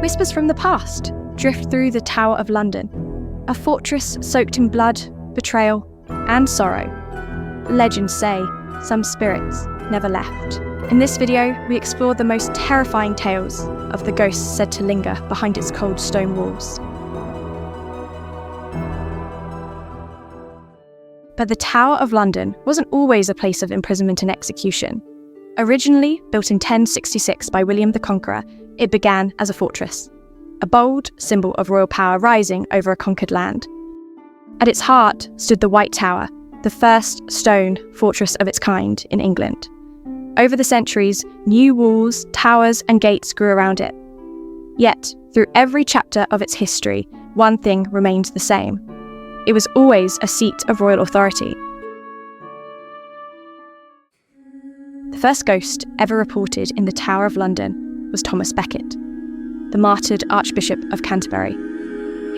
whispers from the past drift through the Tower of London, a fortress soaked in blood, betrayal, and sorrow. Legends say some spirits never left. In this video, we explore the most terrifying tales of the ghosts said to linger behind its cold stone walls. But the Tower of London wasn't always a place of imprisonment and execution. Originally built in 1066 by William the Conqueror, it began as a fortress, a bold symbol of royal power rising over a conquered land. At its heart stood the White Tower, the first stone fortress of its kind in England. Over the centuries, new walls, towers, and gates grew around it. Yet, through every chapter of its history, one thing remained the same. It was always a seat of royal authority. The first ghost ever reported in the Tower of London was Thomas Beckett, the martyred Archbishop of Canterbury.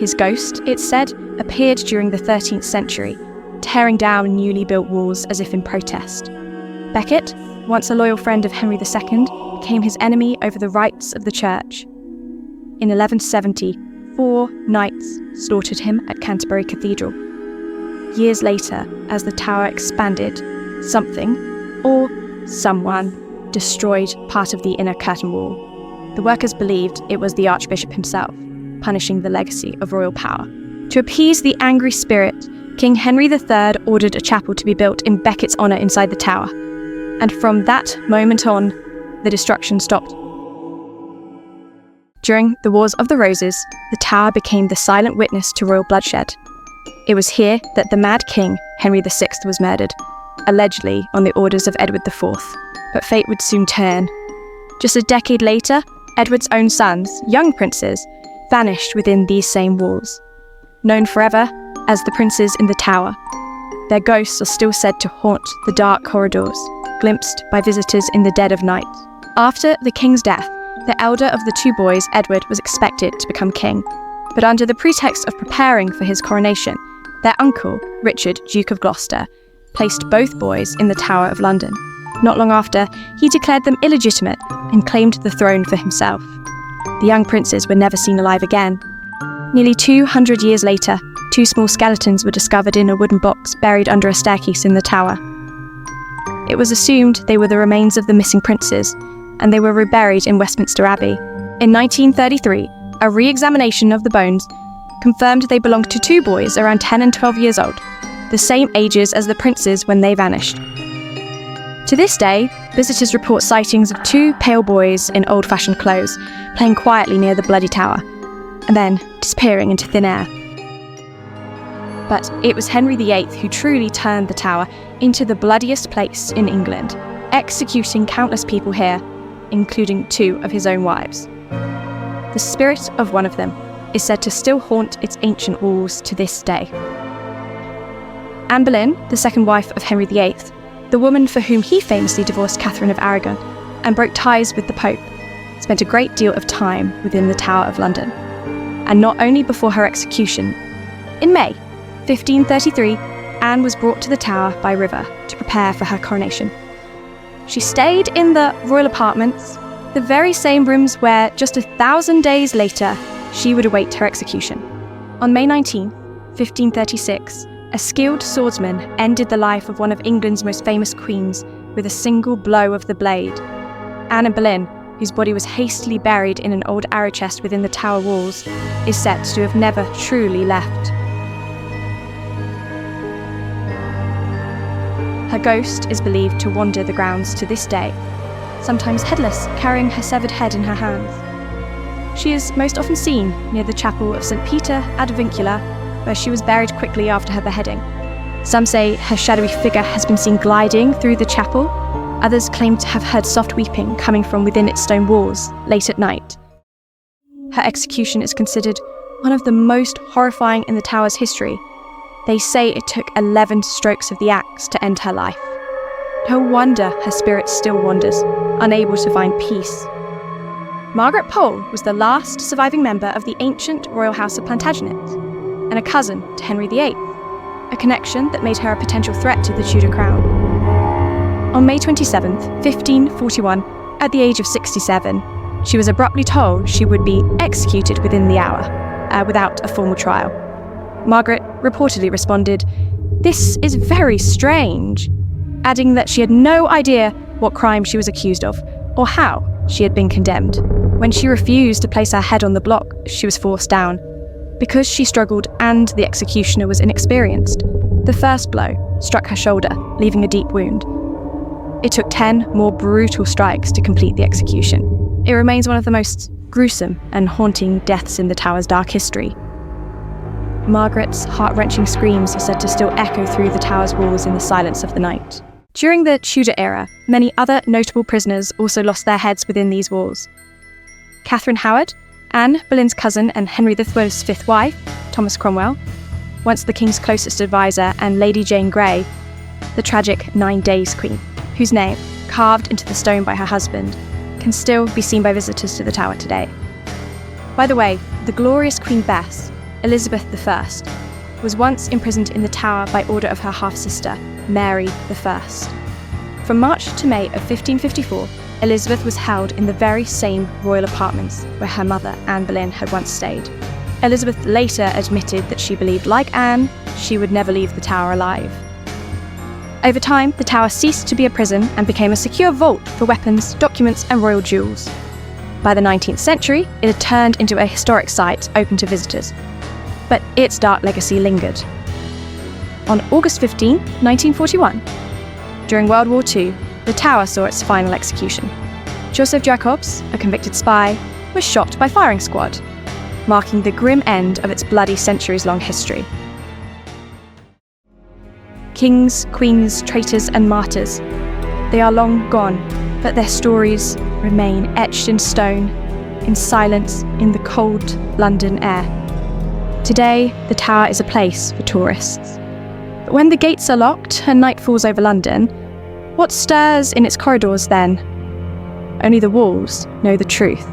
His ghost, it's said, appeared during the 13th century, tearing down newly built walls as if in protest. Beckett, once a loyal friend of Henry II, became his enemy over the rights of the church. In 1170, 4 knights slaughtered him at Canterbury Cathedral. Years later, as the tower expanded, something, or someone, destroyed part of the inner curtain wall. The workers believed it was the Archbishop himself, punishing the legacy of royal power. To appease the angry spirit, King Henry III ordered a chapel to be built in Beckett's honour inside the tower. And from that moment on, the destruction stopped. During the Wars of the Roses, the tower became the silent witness to royal bloodshed. It was here that the mad king, Henry VI, was murdered, allegedly on the orders of Edward IV. But fate would soon turn. Just a decade later, Edward's own sons, young princes, vanished within these same walls. Known forever as the princes in the tower, their ghosts are still said to haunt the dark corridors, glimpsed by visitors in the dead of night. After the king's death, the elder of the 2 boys, Edward, was expected to become king, but under the pretext of preparing for his coronation, their uncle, Richard, Duke of Gloucester, placed both boys in the Tower of London. Not long after, he declared them illegitimate and claimed the throne for himself. The young princes were never seen alive again. Nearly 200 years later, 2 small skeletons were discovered in a wooden box buried under a staircase in the tower. It was assumed they were the remains of the missing princes, and they were reburied in Westminster Abbey. In 1933, a re-examination of the bones confirmed they belonged to 2 boys around 10 and 12 years old, the same ages as the princes when they vanished. To this day, visitors report sightings of 2 pale boys in old-fashioned clothes, playing quietly near the bloody tower, and then disappearing into thin air. But it was Henry VIII who truly turned the tower into the bloodiest place in England, executing countless people here, including 2 of his own wives. The spirit of one of them is said to still haunt its ancient walls to this day. Anne Boleyn, the second wife of Henry VIII, the woman for whom he famously divorced Catherine of Aragon and broke ties with the Pope, spent a great deal of time within the Tower of London. And not only before her execution. In May 1533, Anne was brought to the tower by river to prepare for her coronation. She stayed in the royal apartments, the very same rooms where, just 1,000 days later, she would await her execution. On May 19, 1536, a skilled swordsman ended the life of one of England's most famous queens with a single blow of the blade. Anne Boleyn, whose body was hastily buried in an old arrow chest within the tower walls, is said to have never truly left. Her ghost is believed to wander the grounds to this day, sometimes headless, carrying her severed head in her hands. She is most often seen near the chapel of St. Peter ad Vincula, where she was buried quickly after her beheading. Some say her shadowy figure has been seen gliding through the chapel. Others claim to have heard soft weeping coming from within its stone walls late at night. Her execution is considered one of the most horrifying in the tower's history. They say it took 11 strokes of the axe to end her life. No wonder her spirit still wanders, unable to find peace. Margaret Paul was the last surviving member of the ancient royal house of Plantagenet, and a cousin to Henry VIII, a connection that made her a potential threat to the Tudor crown. On May 27, 1541, at the age of 67, she was abruptly told she would be executed within the hour, without a formal trial. Margaret reportedly responded, "This is very strange," adding that she had no idea what crime she was accused of, or how she had been condemned. When she refused to place her head on the block, she was forced down. Because she struggled and the executioner was inexperienced, the first blow struck her shoulder, leaving a deep wound. It took 10 more brutal strikes to complete the execution. It remains one of the most gruesome and haunting deaths in the Tower's dark history. Margaret's heart-wrenching screams are said to still echo through the Tower's walls in the silence of the night. During the Tudor era, many other notable prisoners also lost their heads within these walls. Catherine Howard, Anne Boleyn's cousin and Henry III's fifth wife, Thomas Cromwell, once the King's closest advisor, and Lady Jane Grey, the tragic 9 Days Queen, whose name, carved into the stone by her husband, can still be seen by visitors to the Tower today. By the way, the glorious Queen Bess, Elizabeth I, was once imprisoned in the Tower by order of her half-sister, Mary I. From March to May of 1554, Elizabeth was held in the very same royal apartments where her mother, Anne Boleyn, had once stayed. Elizabeth later admitted that she believed, like Anne, she would never leave the Tower alive. Over time, the Tower ceased to be a prison and became a secure vault for weapons, documents, and royal jewels. By the 19th century, it had turned into a historic site open to visitors, but its dark legacy lingered. On August 15, 1941, during World War II, the Tower saw its final execution. Joseph Jacobs, a convicted spy, was shot by firing squad, marking the grim end of its bloody centuries-long history. Kings, queens, traitors, and martyrs. They are long gone, but their stories remain etched in stone, in silence, in the cold London air. Today, the Tower is a place for tourists. But when the gates are locked and night falls over London, what stirs in its corridors then? Only the walls know the truth.